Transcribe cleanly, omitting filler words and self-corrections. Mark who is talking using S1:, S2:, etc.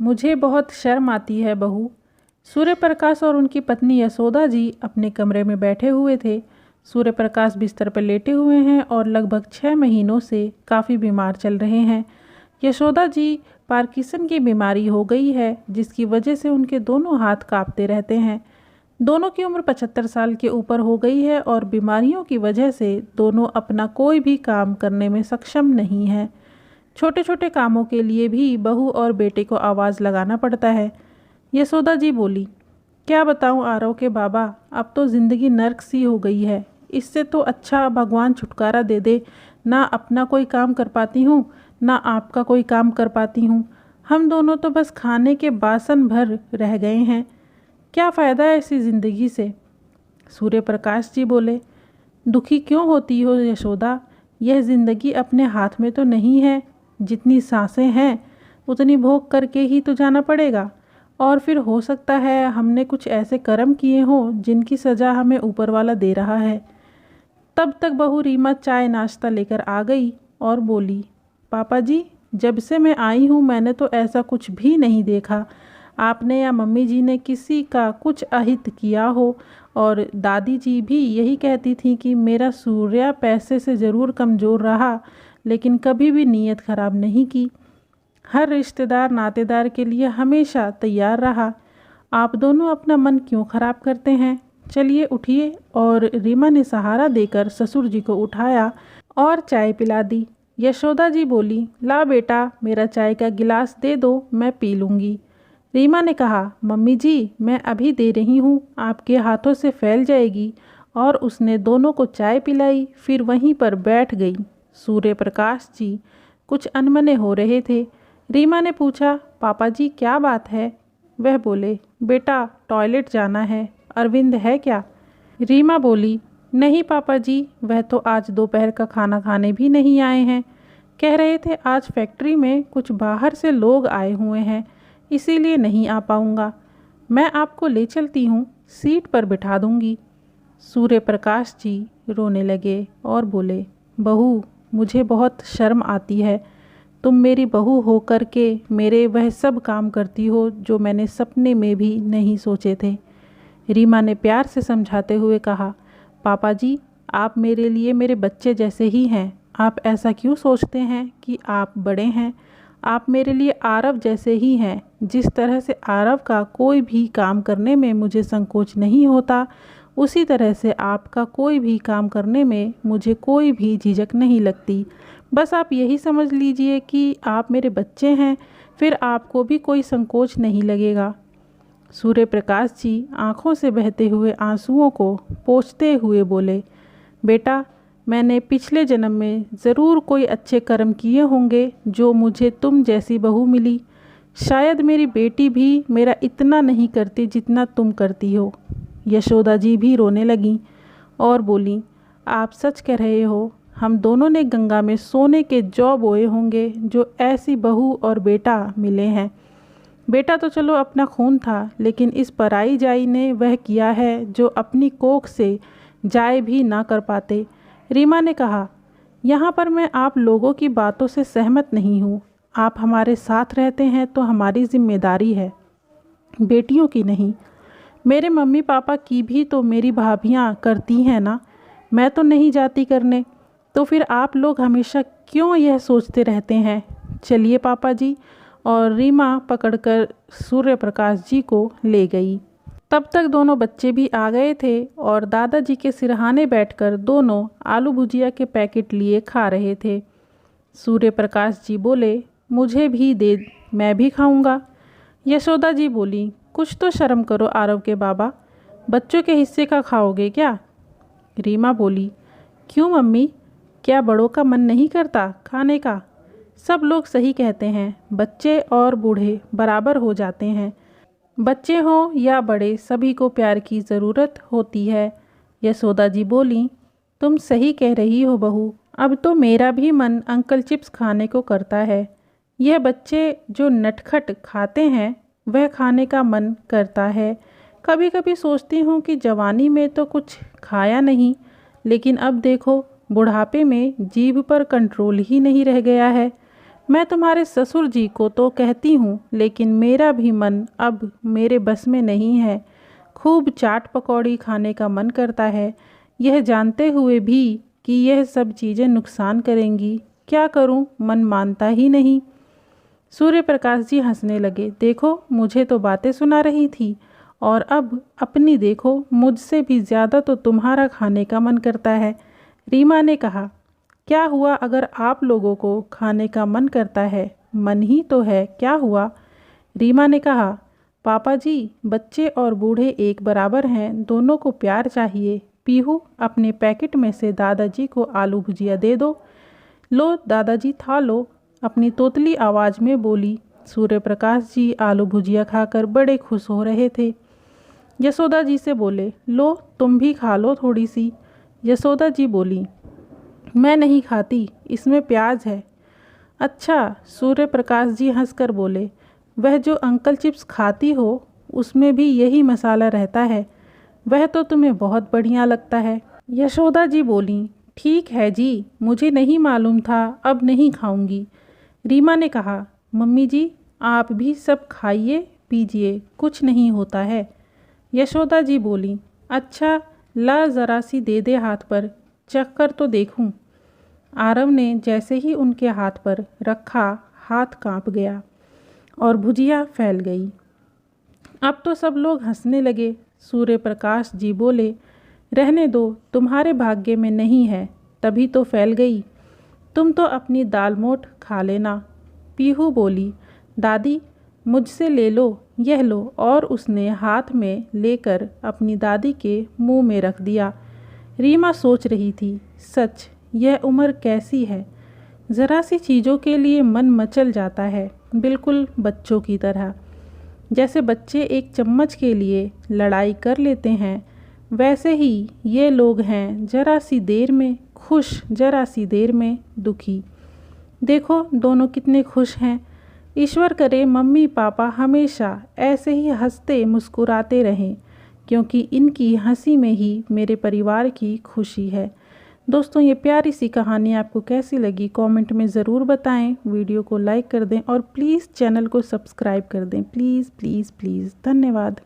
S1: मुझे बहुत शर्म आती है बहू। सूर्य प्रकाश और उनकी पत्नी यशोदा जी अपने कमरे में बैठे हुए थे। सूर्य प्रकाश बिस्तर पर लेटे हुए हैं और लगभग 6 महीनों से काफ़ी बीमार चल रहे हैं। यशोदा जी पार्किंसन की बीमारी हो गई है, जिसकी वजह से उनके दोनों हाथ कांपते रहते हैं। दोनों की उम्र 75 साल के ऊपर हो गई है और बीमारियों की वजह से दोनों अपना कोई भी काम करने में सक्षम नहीं है। छोटे छोटे कामों के लिए भी बहू और बेटे को आवाज़ लगाना पड़ता है। यशोदा जी बोली, क्या बताऊं आरव के बाबा, अब तो ज़िंदगी नर्क सी हो गई है। इससे तो अच्छा भगवान छुटकारा दे दे। ना अपना कोई काम कर पाती हूँ, ना आपका कोई काम कर पाती हूँ। हम दोनों तो बस खाने के बासन भर रह गए हैं। क्या फ़ायदा है ऐसी ज़िंदगी से। सूर्य प्रकाश जी बोले, दुखी क्यों होती हो यशोदा, यह ज़िंदगी अपने हाथ में तो नहीं है। जितनी सांसें हैं उतनी भोग करके ही तो जाना पड़ेगा। और फिर हो सकता है हमने कुछ ऐसे कर्म किए हों जिनकी सज़ा हमें ऊपर वाला दे रहा है। तब तक बहू रीमा चाय नाश्ता लेकर आ गई और बोली, पापा जी, जब से मैं आई हूँ मैंने तो ऐसा कुछ भी नहीं देखा आपने या मम्मी जी ने किसी का कुछ अहित किया हो। और दादी जी भी यही कहती थी कि मेरा सूर्या पैसे से ज़रूर कमज़ोर रहा, लेकिन कभी भी नीयत ख़राब नहीं की। हर रिश्तेदार नातेदार के लिए हमेशा तैयार रहा। आप दोनों अपना मन क्यों ख़राब करते हैं। चलिए उठिए। और रीमा ने सहारा देकर ससुर जी को उठाया और चाय पिला दी। यशोदा जी बोली, ला बेटा, मेरा चाय का गिलास दे दो, मैं पी लूँगी। रीमा ने कहा, मम्मी जी मैं अभी दे रही हूँ, आपके हाथों से फैल जाएगी। और उसने दोनों को चाय पिलाई, फिर वहीं पर बैठ गई। सूर्य प्रकाश जी कुछ अनमने हो रहे थे। रीमा ने पूछा, पापा जी क्या बात है। वह बोले, बेटा टॉयलेट जाना है, अरविंद है क्या। रीमा बोली, नहीं पापा जी, वह तो आज दोपहर का खाना खाने भी नहीं आए हैं। कह रहे थे आज फैक्ट्री में कुछ बाहर से लोग आए हुए हैं, इसीलिए नहीं आ पाऊँगा। मैं आपको ले चलती हूँ, सीट पर बिठा दूँगी। सूर्य प्रकाश जी रोने लगे और बोले, बहू मुझे बहुत शर्म आती है। तुम मेरी बहू होकर के मेरे वह सब काम करती हो जो मैंने सपने में भी नहीं सोचे थे। रीमा ने प्यार से समझाते हुए कहा, पापा जी आप मेरे लिए मेरे बच्चे जैसे ही हैं। आप ऐसा क्यों सोचते हैं कि आप बड़े हैं। आप मेरे लिए आरव जैसे ही हैं। जिस तरह से आरव का कोई भी काम करने में मुझे संकोच नहीं होता, उसी तरह से आपका कोई भी काम करने में मुझे कोई भी झिझक नहीं लगती। बस आप यही समझ लीजिए कि आप मेरे बच्चे हैं, फिर आपको भी कोई संकोच नहीं लगेगा। सूर्य प्रकाश जी आँखों से बहते हुए आंसुओं को पोंछते हुए बोले, बेटा मैंने पिछले जन्म में ज़रूर कोई अच्छे कर्म किए होंगे जो मुझे तुम जैसी बहू मिली। शायद मेरी बेटी भी मेरा इतना नहीं करती जितना तुम करती हो। यशोदा जी भी रोने लगीं और बोलीं, आप सच कह रहे हो। हम दोनों ने गंगा में सोने के जौ बोए होंगे जो ऐसी बहू और बेटा मिले हैं। बेटा तो चलो अपना खून था, लेकिन इस पराई जाई ने वह किया है जो अपनी कोख से जाए भी ना कर पाते। रीमा ने कहा, यहाँ पर मैं आप लोगों की बातों से सहमत नहीं हूँ। आप हमारे साथ रहते हैं तो हमारी जिम्मेदारी है, बेटियों की नहीं। मेरे मम्मी पापा की भी तो मेरी भाभियाँ करती हैं ना, मैं तो नहीं जाती करने। तो फिर आप लोग हमेशा क्यों यह सोचते रहते हैं। चलिए पापा जी। और रीमा पकड़कर सूर्य प्रकाश जी को ले गई। तब तक दोनों बच्चे भी आ गए थे और दादाजी के सिरहाने बैठकर दोनों आलू भुजिया के पैकेट लिए खा रहे थे। सूर्य प्रकाश जी बोले, मुझे भी दे, मैं भी खाऊंगा। यशोदा जी बोली, कुछ तो शर्म करो आरव के बाबा, बच्चों के हिस्से का खाओगे क्या। रीमा बोली, क्यों मम्मी, क्या बड़ों का मन नहीं करता खाने का। सब लोग सही कहते हैं, बच्चे और बूढ़े बराबर हो जाते हैं। बच्चे हों या बड़े, सभी को प्यार की ज़रूरत होती है। यशोदा जी बोली, तुम सही कह रही हो बहू, अब तो मेरा भी मन अंकल चिप्स खाने को करता है। यह बच्चे जो नटखट खाते हैं वह खाने का मन करता है। कभी कभी सोचती हूँ कि जवानी में तो कुछ खाया नहीं, लेकिन अब देखो बुढ़ापे में जीभ पर कंट्रोल ही नहीं रह गया है। मैं तुम्हारे ससुर जी को तो कहती हूँ, लेकिन मेरा भी मन अब मेरे बस में नहीं है। खूब चाट पकौड़ी खाने का मन करता है, यह जानते हुए भी कि यह सब चीज़ें नुकसान करेंगी। क्या करूँ, मन मानता ही नहीं। सूर्य प्रकाश जी हंसने लगे। देखो, मुझे तो बातें सुना रही थी और अब अपनी देखो, मुझसे भी ज़्यादा तो तुम्हारा खाने का मन करता है। रीमा ने कहा, क्या हुआ अगर आप लोगों को खाने का मन करता है? मन ही तो है, क्या हुआ? रीमा ने कहा, पापा जी, बच्चे और बूढ़े एक बराबर हैं, दोनों को प्यार चाहिए। पीहू, अपने पैकेट में से दादाजी को आलू भुजिया दे दो। लो दादाजी, था लो, अपनी तोतली आवाज़ में बोली। सूर्य प्रकाश जी आलू भुजिया खाकर बड़े खुश हो रहे थे। यशोदा जी से बोले, लो तुम भी खा लो थोड़ी सी। यशोदा जी बोली, मैं नहीं खाती, इसमें प्याज है। अच्छा, सूर्य प्रकाश जी हंसकर बोले, वह जो अंकल चिप्स खाती हो उसमें भी यही मसाला रहता है, वह तो तुम्हें बहुत बढ़िया लगता है। यशोदा जी बोली, ठीक है जी, मुझे नहीं मालूम था, अब नहीं खाऊंगी। रीमा ने कहा, मम्मी जी आप भी सब खाइए पीजिए, कुछ नहीं होता है। यशोदा जी बोली, अच्छा ला ज़रा सी दे दे हाथ पर, चख कर तो देखूं। आरव ने जैसे ही उनके हाथ पर रखा, हाथ कांप गया और भुजिया फैल गई। अब तो सब लोग हंसने लगे। सूर्य प्रकाश जी बोले, रहने दो, तुम्हारे भाग्य में नहीं है, तभी तो फैल गई। तुम तो अपनी दाल मोठ खा लेना। पीहू बोली, दादी मुझसे ले लो, यह लो, और उसने हाथ में लेकर अपनी दादी के मुंह में रख दिया। रीमा सोच रही थी, सच यह उम्र कैसी है, ज़रा सी चीज़ों के लिए मन मचल जाता है, बिल्कुल बच्चों की तरह। जैसे बच्चे एक चम्मच के लिए लड़ाई कर लेते हैं, वैसे ही ये लोग हैं, ज़रा सी देर में खुश, ज़रा सी देर में दुखी। देखो दोनों कितने खुश हैं। ईश्वर करे मम्मी पापा हमेशा ऐसे ही हंसते मुस्कुराते रहें, क्योंकि इनकी हंसी में ही मेरे परिवार की खुशी है। दोस्तों, ये प्यारी सी कहानी आपको कैसी लगी कमेंट में ज़रूर बताएं। वीडियो को लाइक कर दें और प्लीज़ चैनल को सब्सक्राइब कर दें। Please please please. धन्यवाद।